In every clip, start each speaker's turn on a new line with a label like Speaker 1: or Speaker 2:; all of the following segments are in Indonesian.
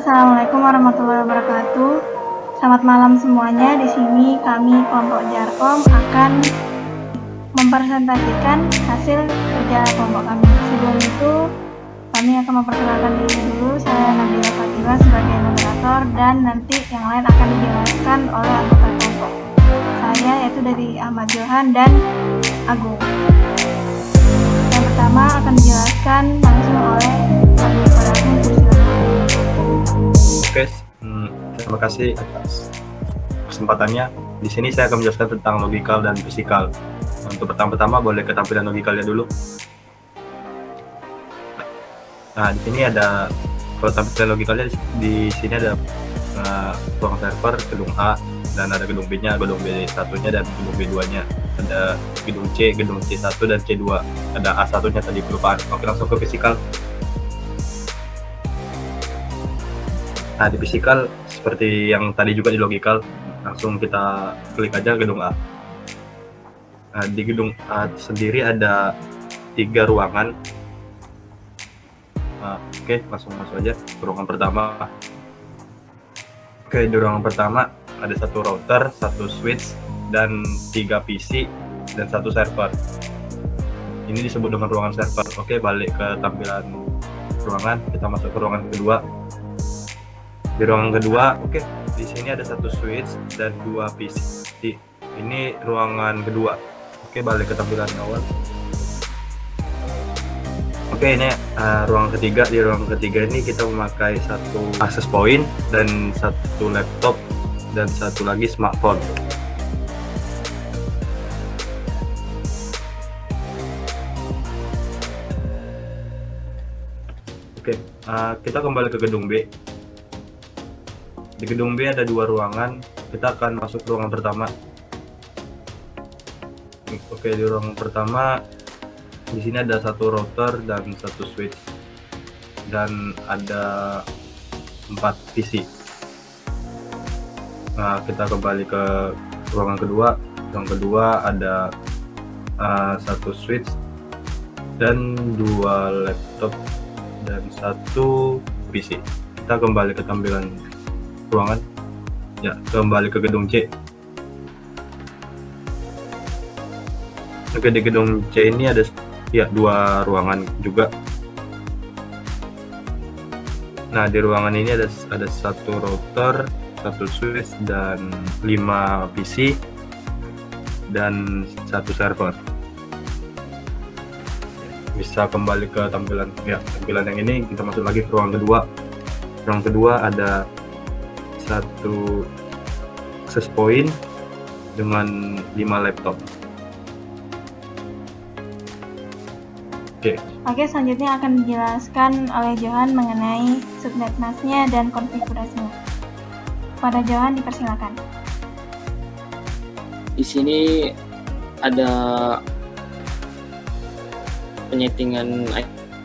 Speaker 1: Assalamualaikum warahmatullahi wabarakatuh. Selamat malam semuanya. Di sini kami kelompok Jarkom akan mempresentasikan hasil kerja kelompok kami. Sebelum itu, kami akan memperkenalkan diri dulu. Saya Nabila Fatila sebagai moderator dan nanti yang lain akan dijelaskan oleh anggota kelompok. Saya yaitu dari Ahmad Johan dan Agung. Yang pertama akan dijelaskan langsung oleh Agung Agung.
Speaker 2: Oke, terima kasih atas kesempatannya. Di sini saya akan menjelaskan tentang logikal dan fisikal. Untuk pertama-tama boleh ketampilan logikalnya dulu. Nah, di sini ada kalau tampilan logikalnya di sini ada ruang server gedung A dan ada gedung B-nya, gedung B1-nya dan gedung B2-nya. Ada gedung C, gedung C1 dan C2. Ada A1-nya tadi kelupaan. Oke, langsung ke fisikal. Nah, di fisikal seperti yang tadi juga di logikal, langsung kita klik aja gedung A. Nah, di gedung A sendiri ada 3 ruangan. Oke, langsung masuk aja ke ruangan pertama. Oke, di ruangan pertama ada 1 router, 1 switch, dan 3 PC dan 1 server. Ini disebut dengan ruangan server. Oke, balik ke tampilan ruangan, kita masuk ke ruangan kedua. Di ruangan kedua, oke, di sini ada 1 switch dan 2 PC. Ini ruangan kedua. Oke, balik ke tampilan awal. Oke, ini ruangan ketiga. Di ruangan ketiga ini kita memakai 1 access point dan 1 laptop dan 1 lagi smartphone. Oke, kita kembali ke gedung B. Di gedung B ada 2 ruangan. Kita akan masuk ke ruangan pertama. Oke, di ruangan pertama di sini ada 1 router dan 1 switch dan ada 4 PC. Nah, kita kembali ke ruangan kedua. Ruangan kedua ada 1 switch dan 2 laptop dan 1 PC. Kita kembali ke tampilan ruangan, ya, kembali ke gedung C. Oke, di gedung C ini ada 2 ruangan juga. Nah, di ruangan ini ada 1 router, 1 switch dan 5 PC dan 1 server. Bisa kembali ke tampilan yang ini. Kita masuk lagi ke ruangan kedua. Ruangan kedua ada 1 access point dengan 5 laptop.
Speaker 1: Oke, selanjutnya akan dijelaskan oleh Johan mengenai subnet NAS-nya dan konfigurasinya. Pada Johan dipersilakan.
Speaker 3: Di sini ada penyetingan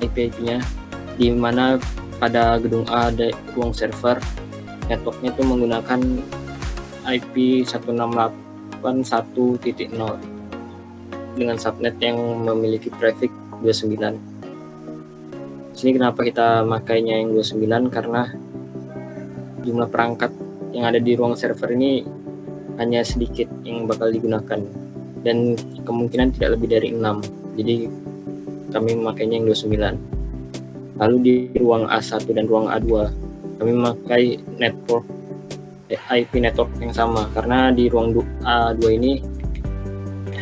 Speaker 3: IP-nya, di mana pada gedung A ada ruang server. Networknya itu menggunakan IP 168.1.0 dengan subnet yang memiliki prefix 29. Di sini kenapa kita makainya yang 29? Karena jumlah perangkat yang ada di ruang server ini hanya sedikit yang bakal digunakan dan kemungkinan tidak lebih dari 6. Jadi kami memakainya yang 29. Lalu di ruang A1 dan ruang A2 kami memakai IP network yang sama, karena di ruang A2 ini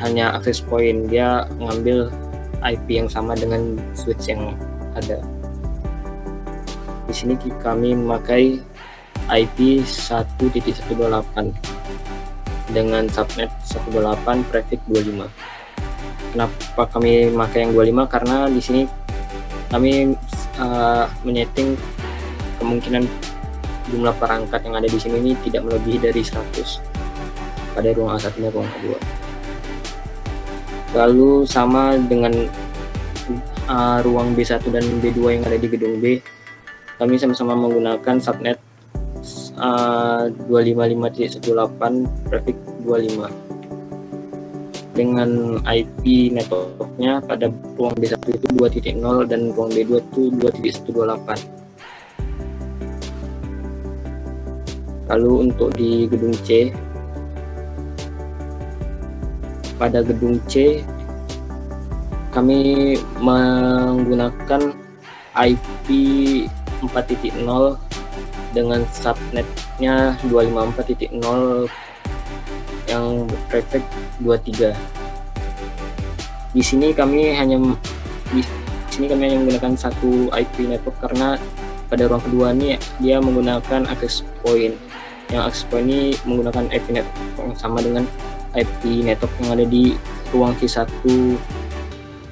Speaker 3: hanya access point, dia mengambil IP yang sama dengan switch yang ada. Di sini kami memakai IP 1.128 dengan subnet 128 prefix 25. Kenapa kami memakai yang 25? Karena di sini kami menyeting kemungkinan jumlah perangkat yang ada di sini ini tidak melebihi dari 100 pada ruang A1 dan ruang A2. Lalu sama dengan ruang B1 dan B2 yang ada di gedung B, kami sama-sama menggunakan subnet 255.18 prefix 25 dengan IP networknya pada ruang B1 itu 2.0 dan ruang B2 itu 2.128. Lalu untuk di gedung C, pada gedung C kami menggunakan IP 4.0 dengan subnetnya 254.0 yang prefix 23. Di sini kami hanya menggunakan satu IP network karena pada ruang kedua ini dia menggunakan access point. Yang access point ini menggunakan IP network yang sama dengan IP network yang ada di ruang C1,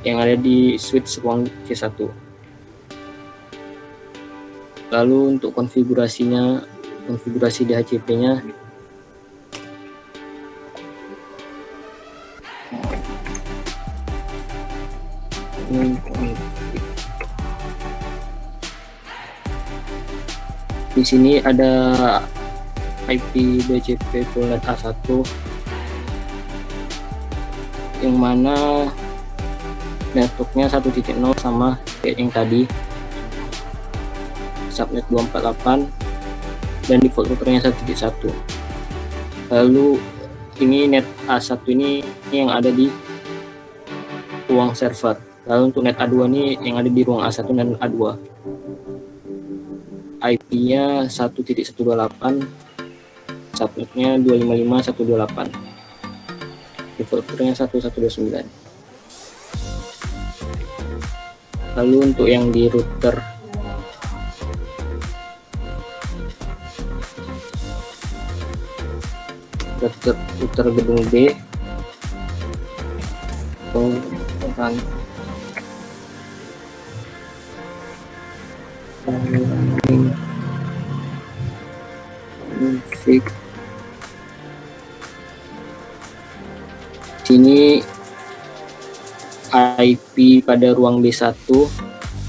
Speaker 3: yang ada di switch ruang C1. Lalu untuk konfigurasi DHCP-nya, di sini ada IP DHCP Fullnet A1 yang mana networknya 1.0 sama kayak yang tadi, subnet 248 dan default routernya 1.1. Lalu ini net A1 ini yang ada di ruang server. Lalu untuk net A2 ini yang ada di ruang A1 dan A2. IP-nya 1.128, subnetnya 255.128, default routernya 1129. Lalu untuk yang di router gedung B, sini IP pada ruang B1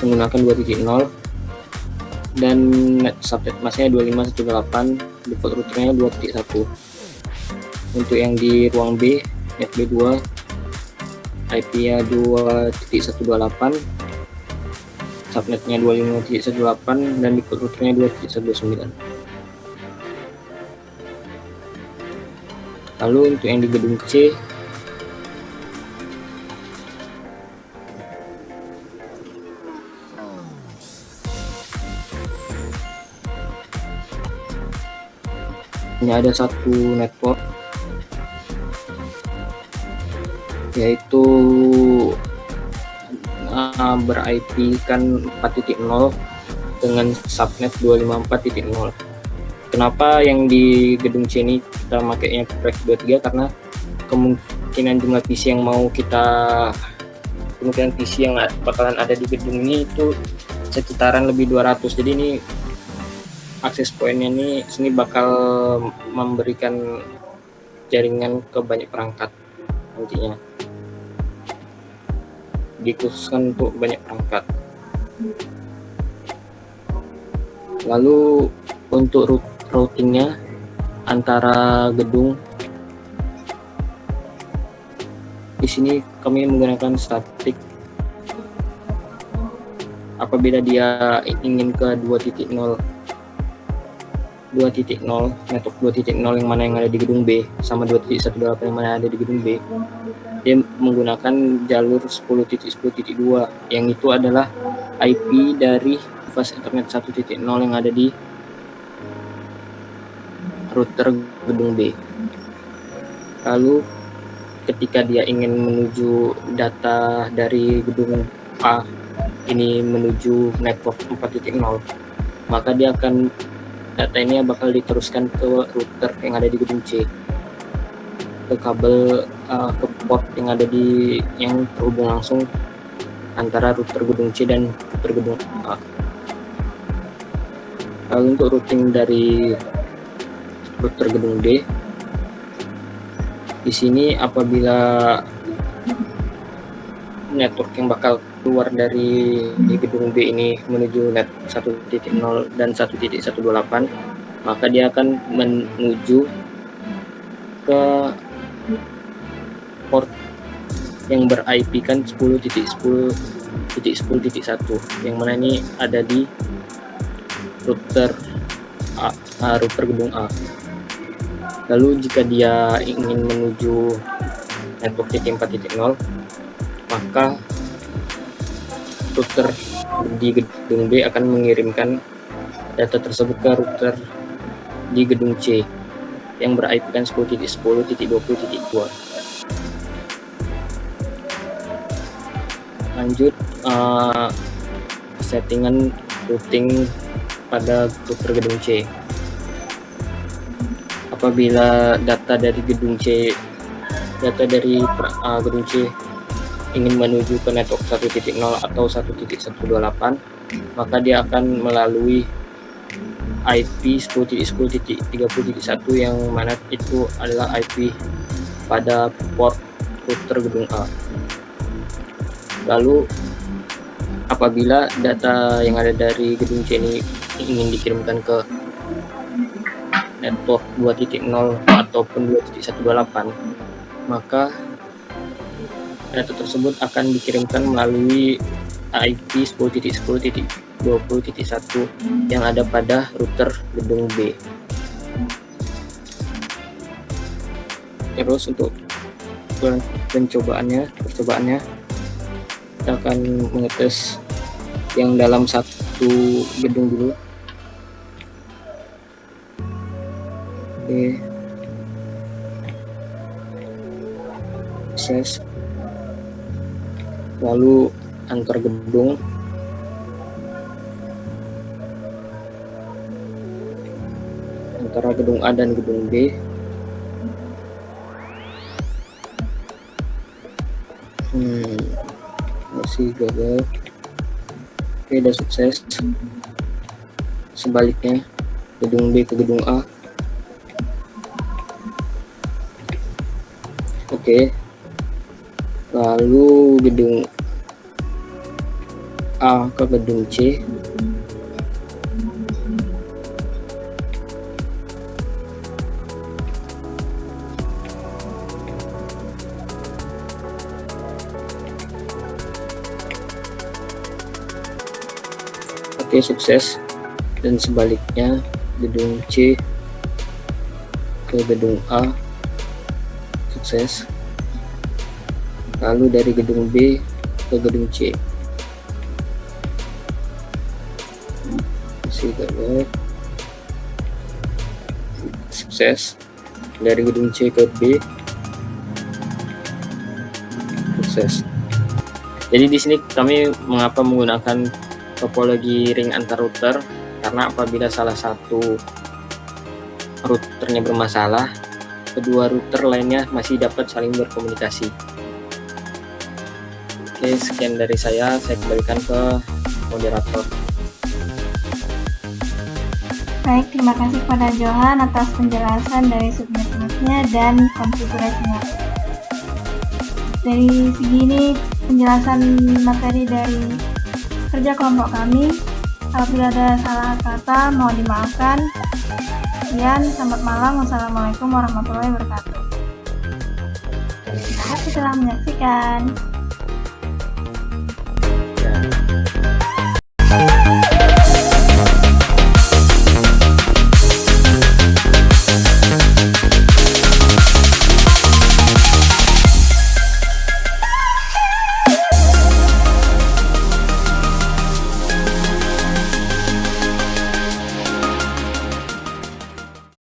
Speaker 3: menggunakan 2.0 dan subnet masnya 25128, default routernya 2.1. Untuk yang di ruang B, net B2 IP-nya 2.128, subnetnya 255.128 dan default routernya 2.129. Lalu untuk yang di gedung C, ini ada satu network yaitu ber-IP kan 4.0 dengan subnet 254.0. Kenapa yang di gedung C ini kita makainya prefix 23? Karena kemungkinan jumlah PC yang bakalan ada di gedung ini itu sekitaran lebih 200. Jadi ini akses pointnya ini sini bakal memberikan jaringan ke banyak perangkat nantinya, dikhususkan untuk banyak perangkat. Lalu untuk routingnya antara gedung, di sini kami menggunakan statik. Apabila dia ingin ke 2.0 network 2.0 yang mana yang ada di gedung B sama 2.128 yang mana ada di gedung B, dia menggunakan jalur 10.10.2 yang itu adalah IP dari fast internet 1.0 yang ada di router gedung B. Lalu ketika dia ingin menuju data dari gedung A ini menuju network 4.0, maka dia akan data ini bakal diteruskan ke router yang ada di gedung C, ke kabel ke port yang ada yang terhubung langsung antara router gedung C dan router gedung A. Lalu untuk routing dari router gedung D, di sini apabila network yang bakal keluar dari gedung B ini menuju net 1.0 dan 1.128, maka dia akan menuju ke port yang ber-IP kan 10.10.1 yang mana ini ada di router router gedung A. Lalu jika dia ingin menuju network titik 4.0, maka router di gedung B akan mengirimkan data tersebut ke router di gedung C yang ber-IP-kan 10.10.20.2. Lanjut, settingan routing pada router gedung C. Apabila data dari gedung C ingin menuju ke network 1.0 atau 1.128, maka dia akan melalui IP 10.10.30.1 yang mana itu adalah IP pada port router gedung A. Lalu apabila data yang ada dari gedung C ini ingin dikirimkan ke network 2.0 ataupun 2.128, maka data tersebut akan dikirimkan melalui IP 10.10.20.1 yang ada pada router gedung B. Terus untuk percobaannya kita akan mengetes yang dalam satu gedung dulu. Oke. Akses. Lalu antar gedung. Antara gedung A dan gedung B. Masih gagal. Oke, udah sukses. Sebaliknya, gedung B ke gedung A. Oke. Lalu gedung A ke gedung C. Oke, sukses. Dan sebaliknya gedung C ke gedung A, sukses. Lalu dari gedung B ke gedung C, masih gagal. Sukses. Dari gedung C ke B, sukses. Jadi di sini kami mengapa menggunakan topologi ring antar router, karena apabila salah satu routernya bermasalah, kedua router lainnya masih dapat saling berkomunikasi. Oke, sekian dari saya kembalikan ke moderator.
Speaker 1: Baik, terima kasih kepada Johan atas penjelasan dari subnet-netnya dan konfigurasinya. Dari segi ini penjelasan materi dari kerja kelompok kami. Apabila ada salah kata mohon dimaafkan. Sekian, selamat malam. Wassalamualaikum warahmatullahi wabarakatuh. Terima kasih telah menyaksikan.